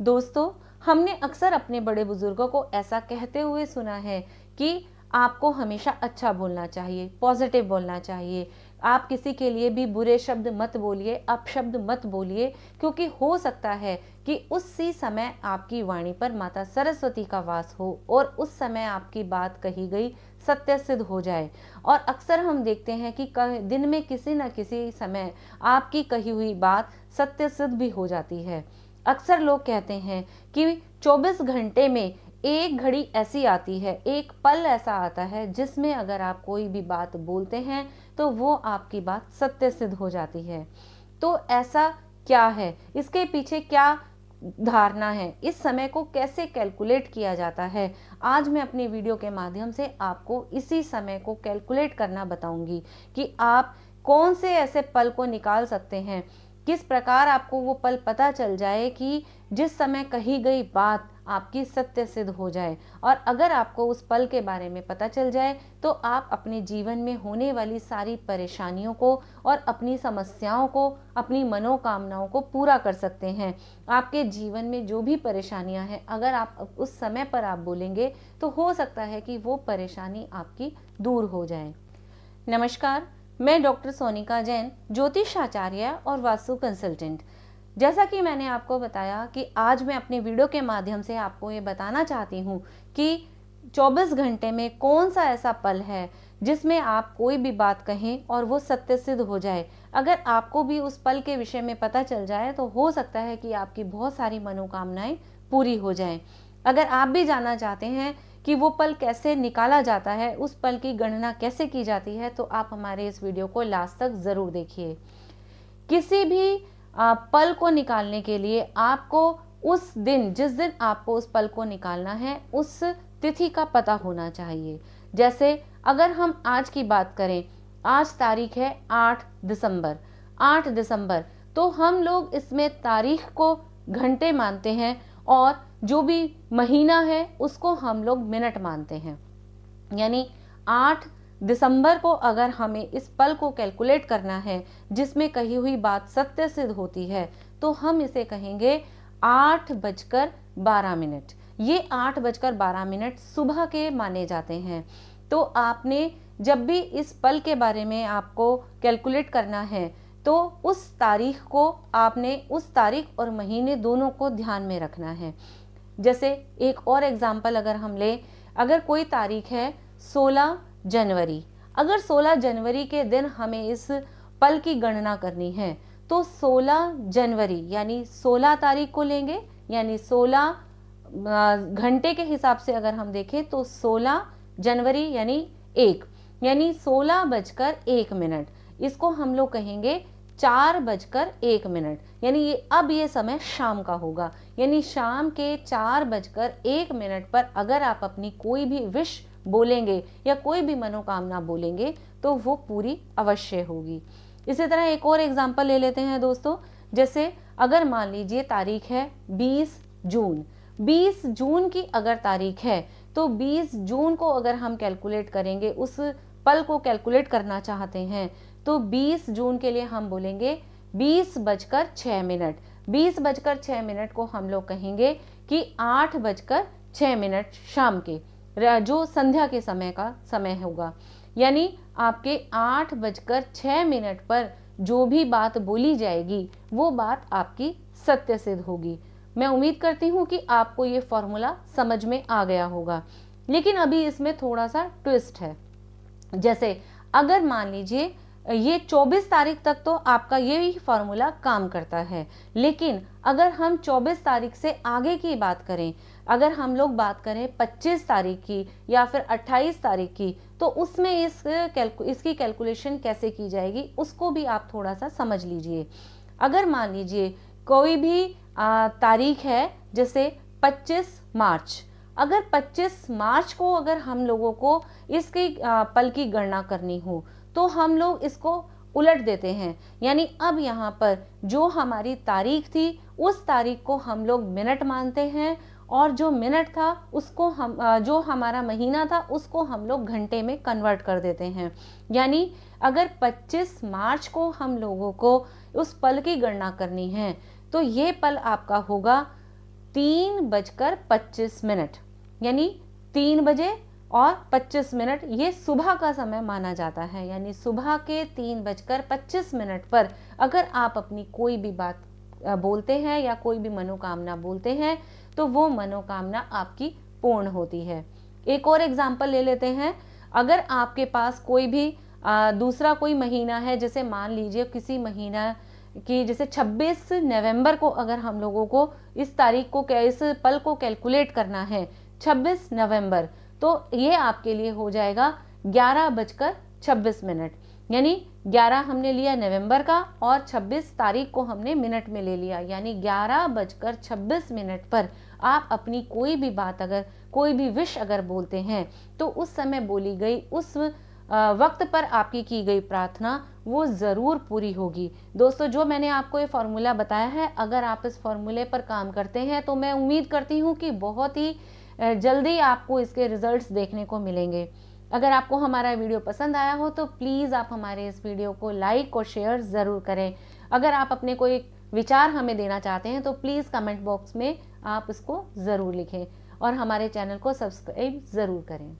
दोस्तों, हमने अक्सर अपने बड़े बुजुर्गों को ऐसा कहते हुए सुना है कि आपको हमेशा अच्छा बोलना चाहिए, पॉजिटिव बोलना चाहिए। आप किसी के लिए भी बुरे शब्द मत बोलिए, अपशब्द मत बोलिए, क्योंकि हो सकता है कि उसी समय आपकी वाणी पर माता सरस्वती का वास हो और उस समय आपकी बात कही गई सत्य सिद्ध हो जाए। और अक्सर हम देखते हैं कि दिन में किसी न किसी समय आपकी कही हुई बात सत्य सिद्ध भी हो जाती है। अक्सर लोग कहते हैं कि 24 घंटे में एक घड़ी ऐसी आती है, एक पल ऐसा आता है जिसमें अगर आप कोई भी बात बोलते हैं तो वो आपकी बात सत्य सिद्ध हो जाती है। तो ऐसा क्या है, इसके पीछे क्या धारणा है, इस समय को कैसे कैलकुलेट किया जाता है, आज मैं अपनी वीडियो के माध्यम से आपको इसी समय को कैलकुलेट करना बताऊंगी कि आप कौन से ऐसे पल को निकाल सकते हैं, किस प्रकार आपको वो पल पता चल जाए कि जिस समय कही गई बात आपकी सत्य सिद्ध हो जाए। और अगर आपको उस पल के बारे में पता चल जाए तो आप अपने जीवन में होने वाली सारी परेशानियों को और अपनी समस्याओं को, अपनी मनोकामनाओं को पूरा कर सकते हैं। आपके जीवन में जो भी परेशानियां हैं, अगर आप उस समय पर आप बोलेंगे तो हो सकता है कि वो परेशानी आपकी दूर हो जाए। नमस्कार, मैं डॉक्टर सोनिका जैन, ज्योतिष आचार्य और वास्तु कंसल्टेंट। जैसा कि मैंने आपको बताया कि आज मैं अपने वीडियो के माध्यम से आपको ये बताना चाहती हूँ कि 24 घंटे में कौन सा ऐसा पल है जिसमें आप कोई भी बात कहें और वो सत्य सिद्ध हो जाए। अगर आपको भी उस पल के विषय में पता चल जाए तो हो सकता है कि आपकी बहुत सारी मनोकामनाएं पूरी हो जाएं। अगर आप भी जानना चाहते हैं कि वो पल कैसे निकाला जाता है, उस पल की गणना कैसे की जाती है, तो आप हमारे इस वीडियो को लास्ट तक ज़रूर देखिए। किसी भी पल को निकालने के लिए आपको उस दिन, जिस दिन आपको उस पल को निकालना है, उस तिथि का पता होना चाहिए। जैसे अगर हम आज की बात करें, आज तारीख है 8 दिसंबर। 8 दिसंबर, तो हम लोग इसमें तारीख को घंटे मानते हैं और जो भी महीना है उसको हम लोग मिनट मानते हैं। यानी 8 दिसंबर को अगर हमें इस पल को कैलकुलेट करना है जिसमें कही हुई बात सत्य सिद्ध होती है, तो हम इसे कहेंगे 8:12। ये 8:12 सुबह के माने जाते हैं। तो आपने जब भी इस पल के बारे में आपको कैलकुलेट करना है तो उस तारीख को आपने, उस तारीख और महीने दोनों को ध्यान में रखना है। जैसे एक और एग्जाम्पल अगर हम लें, अगर कोई तारीख है 16 जनवरी, अगर 16 जनवरी के दिन हमें इस पल की गणना करनी है तो 16 जनवरी यानी 16 तारीख को लेंगे, यानी 16 घंटे के हिसाब से अगर हम देखें तो 16 जनवरी यानी 1, यानी 16:01। इसको हम लोग कहेंगे 4:01, यानी ये अब ये समय शाम का होगा। यानी शाम के 4:01 पर अगर आप अपनी कोई भी विश बोलेंगे या कोई भी मनोकामना बोलेंगे तो वो पूरी अवश्य होगी। इसी तरह एक और एग्जाम्पल ले लेते हैं दोस्तों। जैसे अगर मान लीजिए तारीख है 20 जून, 20 जून की अगर तारीख है तो 20 जून को अगर हम कैलकुलेट करेंगे, उस पल को कैलकुलेट करना चाहते हैं, तो 20 जून के लिए हम बोलेंगे 20:06। 20:06 को हम लोग कहेंगे कि 8:06 शाम के, जो संध्या के समय का समय होगा। यानी आपके 8:06 पर जो भी बात बोली जाएगी वो बात आपकी सत्य सिद्ध होगी। मैं उम्मीद करती हूँ कि आपको ये फॉर्मूला समझ में आ गया होगा, लेकिन अभी इसमें थोड़ा सा ट्विस्ट है। जैसे अगर मान लीजिए ये 24 तारीख तक तो आपका यही फॉर्मूला काम करता है, लेकिन अगर हम 24 तारीख से आगे की बात करें, अगर हम लोग बात करें 25 तारीख की या फिर 28 तारीख की, तो उसमें इसकी कैलकुलेशन कैसे की जाएगी उसको भी आप थोड़ा सा समझ लीजिए। अगर मान लीजिए कोई भी तारीख है, जैसे 25 मार्च, अगर 25 मार्च को अगर हम लोगों को इसकी पल की गणना करनी हो तो हम लोग इसको उलट देते हैं। यानी अब यहाँ पर जो हमारी तारीख थी उस तारीख को हम लोग मिनट मानते हैं और जो मिनट था उसको हम, जो हमारा महीना था उसको हम लोग घंटे में कन्वर्ट कर देते हैं। यानी अगर 25 मार्च को हम लोगों को उस पल की गणना करनी है तो ये पल आपका होगा 3:25, यानी 3 बजे और 25 मिनट ये सुबह का समय माना जाता है। यानी सुबह के 3:25 पर अगर आप अपनी कोई भी बात बोलते हैं या कोई भी मनोकामना बोलते हैं तो वो मनोकामना आपकी पूर्ण होती है। एक और एग्जाम्पल ले लेते हैं। अगर आपके पास कोई भी दूसरा कोई महीना है, जैसे मान लीजिए किसी महीना की, जैसे 26 नवंबर को अगर हम लोगों को इस तारीख को, इस पल को कैलकुलेट करना है 26 नवंबर, तो ये आपके लिए हो जाएगा 11:26। यानी 11 हमने लिया नवंबर का और 26 तारीख को हमने मिनट में ले लिया, यानी 11:26 पर आप अपनी कोई भी बात, अगर कोई भी विश अगर बोलते हैं तो उस समय बोली गई, उस वक्त पर आपकी की गई प्रार्थना वो ज़रूर पूरी होगी। दोस्तों, जो मैंने आपको ये फॉर्मूला बताया है, अगर आप इस फॉर्मूले पर काम करते हैं तो मैं उम्मीद करती हूँ कि बहुत ही जल्दी आपको इसके रिजल्ट्स देखने को मिलेंगे। अगर आपको हमारा वीडियो पसंद आया हो तो प्लीज़ आप हमारे इस वीडियो को लाइक और शेयर ज़रूर करें। अगर आप अपने कोई विचार हमें देना चाहते हैं तो प्लीज़ कमेंट बॉक्स में आप इसको ज़रूर लिखें और हमारे चैनल को सब्सक्राइब ज़रूर करें।